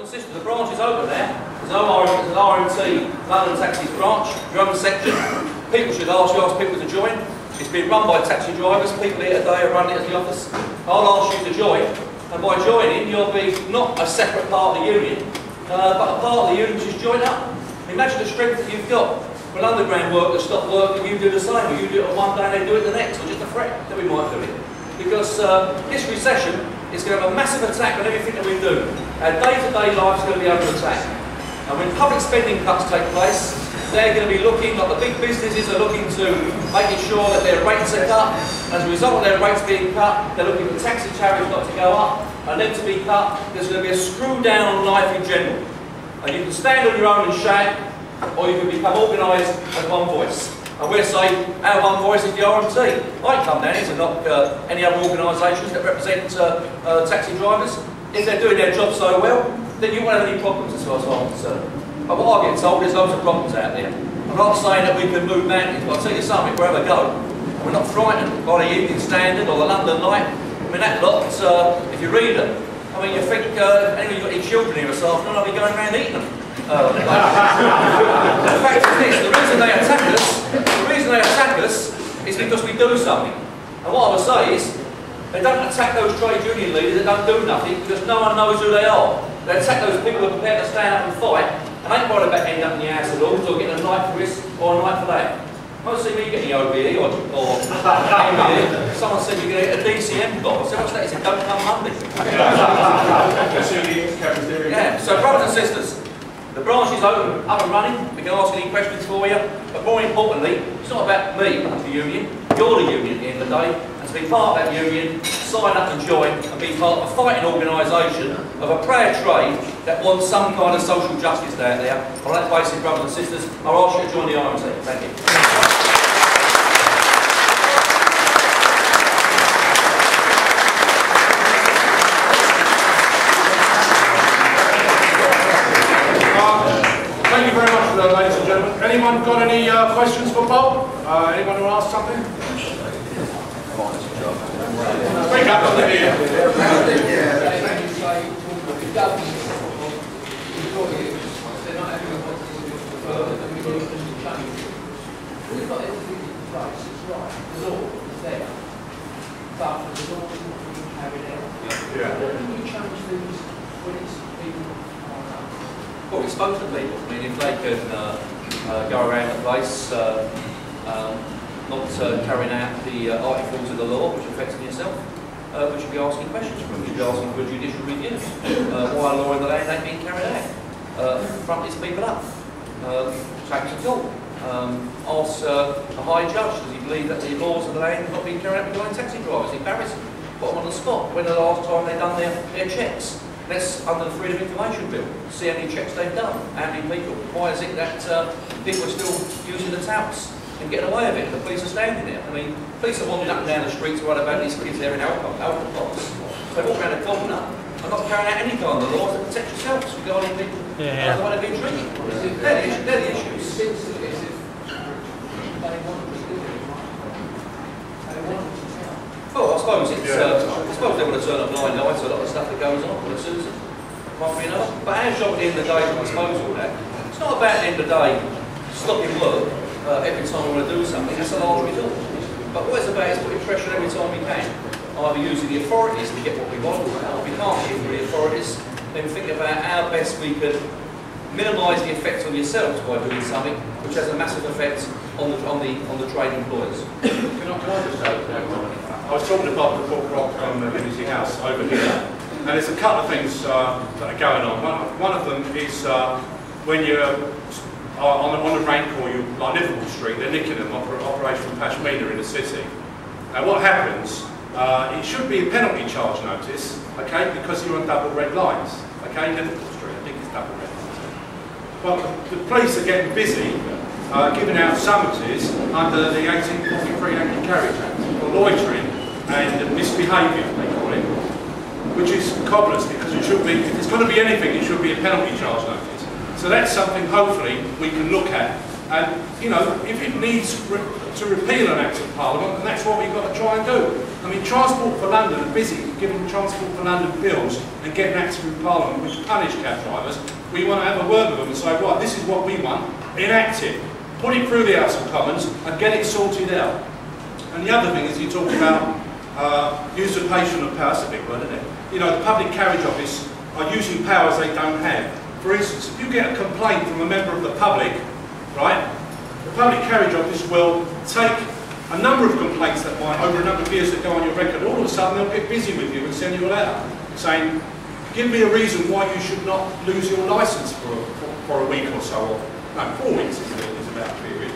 brothers and sisters, the branch is open there. There's an RMT London Taxis branch, drum section. People should ask people to join. It's being run by taxi drivers. People here today are running it at the office. I'll ask you to join, and by joining, you'll be not a separate part of the union, but a part of the union which is joined up. Imagine the strength that you've got. When underground workers stop working, you do the same. Or you do it on one day and they do it the next, or just a threat that we might do it. Because this recession is going to have a massive attack on everything that we do. Our day-to-day life is going to be under attack. And when public spending cuts take place, they're going to be looking, like the big businesses are looking to making sure that their rates are cut. As a result of their rates being cut, they're looking for taxi tariffs not to go up and then to be cut. There's going to be a screw down on life in general. And you can stand on your own and shout, or you can become organised as one voice. And we'll say our one voice is the RMT. I come down here to knock any other organisations that represent taxi drivers. If they're doing their job so well, then you won't have any problems as far as I'm concerned. But what I get told, there's loads of problems out there. I'm not saying that we can move mountains, but I'll tell you something, wherever I go, and we're not frightened by the Evening Standard or the London Light. I mean, that lot, if you read them, I mean, you think, anyway, you've got any children here this afternoon, I'll be going around eating them. The fact is this, the reason they attack us is because we do something. And what I would say is, they don't attack those trade union leaders that don't do nothing because no one knows who they are. They attack those people who are prepared to stand up and fight and ain't worried about ending up in the House of Lords or getting a night for this or a night for that. Most see me getting the OBE or MBE. Someone said you're going to get a DCM box. So what's that? He said, don't come Monday. Yeah, so brothers and sisters, the branch is open, up and running. We can ask any questions for you. But more importantly, it's not about me, the union. You're the union at the end of the day. And to be part of that union, sign up and join and be part of a fighting organisation of a proud trade that wants some kind of social justice out there. On that basis, brothers and sisters, I'll ask you to join the RMT. Thank you. Thank you very much, ladies and gentlemen. Anyone got any questions for Bob? Anyone who asked something? Speak up, let me hear. We've got everything in place, it's right. The law is there. But the law isn't being carried out. Can you change things when it's people are not? Well, we spoke to people. I mean, if they can go around the place, not carrying out the articles of the law, which affects yourself, we should be asking questions from them. We should be asking for a judicial review. Why a law in the land ain't being carried out? Front these people up. Take them to court. Ask a high judge, does he believe that the laws of the land have not been carried out regarding taxi drivers? Embarrassing. Put them on the spot. When the last time they done their checks? Let's, under the Freedom of Information Bill, see how many checks they've done, how many people. Why is it that people are still using the touts and getting away with it? The police are standing there. I mean, police are wandering up and down the streets worried about these kids there in alcohol pots. They walk around the corner and not carrying out any kind of laws that protect yourselves regarding people the way they've been treated. They're the issues. Well, I suppose it's. I suppose they want to turn a blind eye to a lot of stuff that goes on with Susan. Might be enough. But our job at the end of the day, I suppose, all that. It's not about at the end of the day stopping work every time we want to do something. That's a large result. But what it's about is putting pressure every time we can. Either using the authorities to get what we want, or if we can't get the authorities, then think about how best we can minimise the effect on yourselves by doing something which has a massive effect on the trade employers. Can I just say, I was talking about the Book Rock Unity House over here, and there's a couple of things that are going on. One of them is when you're on the rank or you like Liverpool Street, they're nicking them off Operation Pashmina in the city. And what happens? It should be a penalty charge notice, okay, because you're on double red lines, okay, Liverpool Street. I think it's double red lines. Well, the police are getting busy giving out summonses under the 1843 Act of Carriage Act for loitering and misbehaviour, they call it, which is cobblers because it should be, if it's going to be anything, it should be a penalty charge notice. So that's something hopefully we can look at. And, you know, if it needs to repeal an Act of Parliament, then that's what we've got to try and do. I mean, Transport for London are busy giving Transport for London bills and getting acts through Parliament which punish cab drivers, we want to have a word with them and say, right, this is what we want, enact it, put it through the House of Commons and get it sorted out. And the other thing is you talk about usurpation of power, that's a big word, isn't it? You know, the Public Carriage Office are using powers they don't have. For instance, if you get a complaint from a member of the public, right, the Public Carriage Office will take a number of complaints that might, over a number of years that go on your record, all of a sudden they'll get busy with you and send you a letter saying, give me a reason why you should not lose your licence for a week or so, or no, 4 weeks is about a period.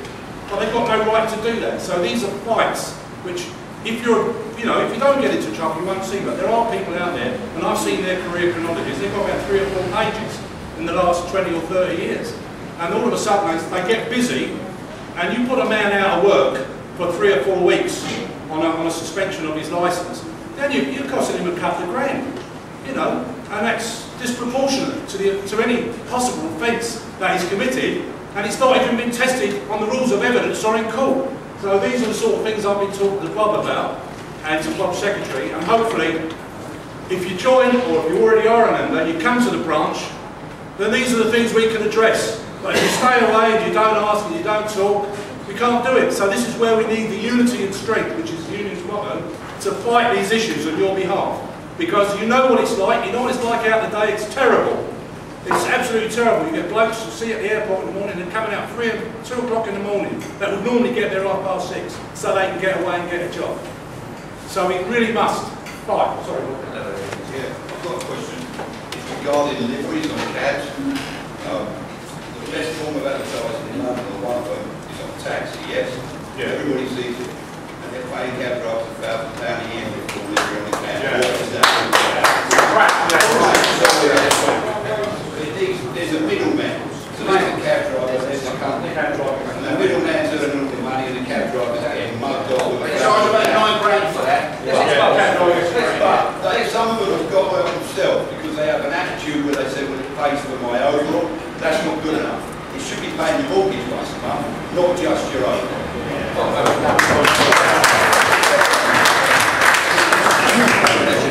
But they've got no right to do that. So these are fights which, if you're, you know, if you don't get into trouble, you won't see that. There are people out there, and I've seen their career chronologies, they've got about 3 or 4 pages in the last 20 or 30 years. And all of a sudden they get busy, and you put a man out of work for 3 or 4 weeks on a suspension of his licence, then you're costing him a couple of grand, you know, and that's disproportionate to any possible offence that he's committed, and it's not even been tested on the rules of evidence or in court. So these are the sort of things I've been talking to Bob about, and to Bob's secretary, and hopefully, if you join, or if you already are a member, you come to the branch, then these are the things we can address. But if you stay away and you don't ask and you don't talk, we can't do it. So this is where we need the unity and strength, which is the union's motto, to fight these issues on your behalf. Because you know what it's like, you know what it's like out the day, it's terrible. It's absolutely terrible. You get blokes you see at the airport in the morning and coming out 3 and 2 o'clock in the morning that would normally get there at 6:30 so they can get away and get a job. So we really must fight. Sorry. Yeah, I've got a question. It's regarding deliveries on cabs. The best form of advertising in London, or one of them, is on taxi, yes? Yeah. Everybody sees it. And they're paying cab drivers £1,000 a year for delivery on the cab. Yeah. What is that? There's a middleman. So there's a cab driver, there's a company. And the middleman's earning all the money and the cab driver's getting mugged off. They charge about £9 grand for that. But some of them have got work themselves because they have an attitude where they say, well, it pays for my overall. That's not good enough. It should be paying your mortgage once a month, not just your own.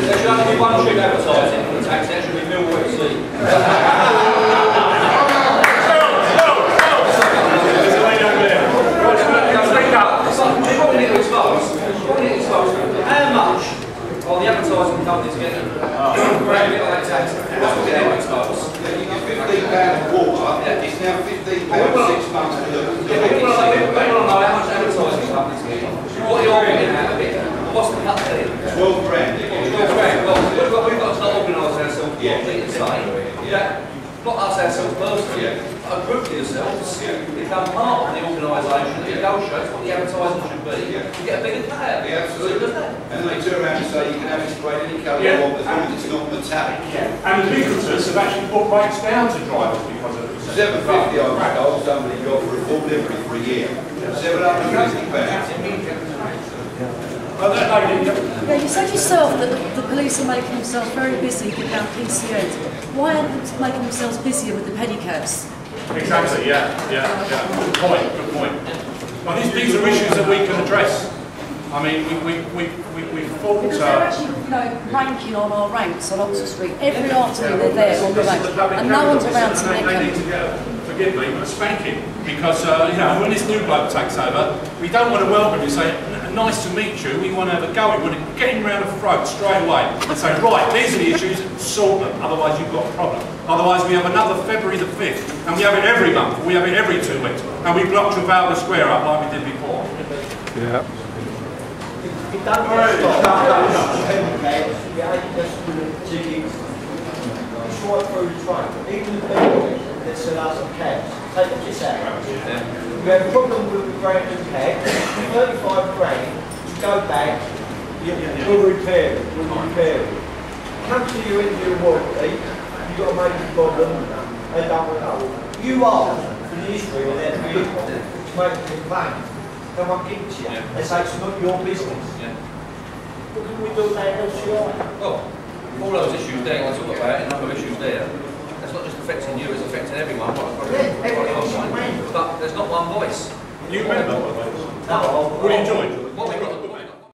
There should only be one tube advertising for the taxi, that should be Millwall FC. How much are the advertising companies getting? What's getting exposed? £15 water, it's now £15 6 months to look. People want to know how much advertising companies getting. What you're getting out of it. What's the cut there? 12 grand. 12 grand. Well, we've got to start organising ourselves properly and say that, not us ourselves personally, a group of yourselves become part of the organisation that negotiates what the advertising should be. You get a bigger payout. Yeah, absolutely. And then they turn around and say you can have it sprayed any colour you want as long as it's not metallic. And the ubiquitous have actually put rates down to drivers because of it. £750 I was told somebody got for a full delivery for a year. £750. Yeah, you said yourself that the police are making themselves very busy without PCNs. Why aren't they making themselves busier with the pedicabs? Exactly, yeah. Good point. Well, these are issues that we can address. I mean, we fought... Because they're actually, ranking on our ranks on Oxford Street. Every afternoon they're there on the rank. And no one's around to make They need to get, forgive me, but a spanking. Because, when this new bloke takes over, we don't want to welcome you and say, nice to meet you, we want to have a go. We want to get him round the throat straight away and say, right, these are the issues, sort them, otherwise you've got a problem. Otherwise we have another February the 5th, and we have it every month, we have it every 2 weeks, and we block Trafalgar Square up like we did before. Yeah. Take the piss out. We have a problem with the brand new cab, 35 grand to go back, we'll repair it. Come to your Indian warranty, you've got to make a problem, they don't know. You ask for the history of that vehicle to make a complaint. No one gives you. They say it's not your business. What can we do about LCI? Well, all those issues there, I talk about, a number of issues there. It's not just affecting you, it's affecting everyone. But there's not one voice. You remember? No. What do you enjoy?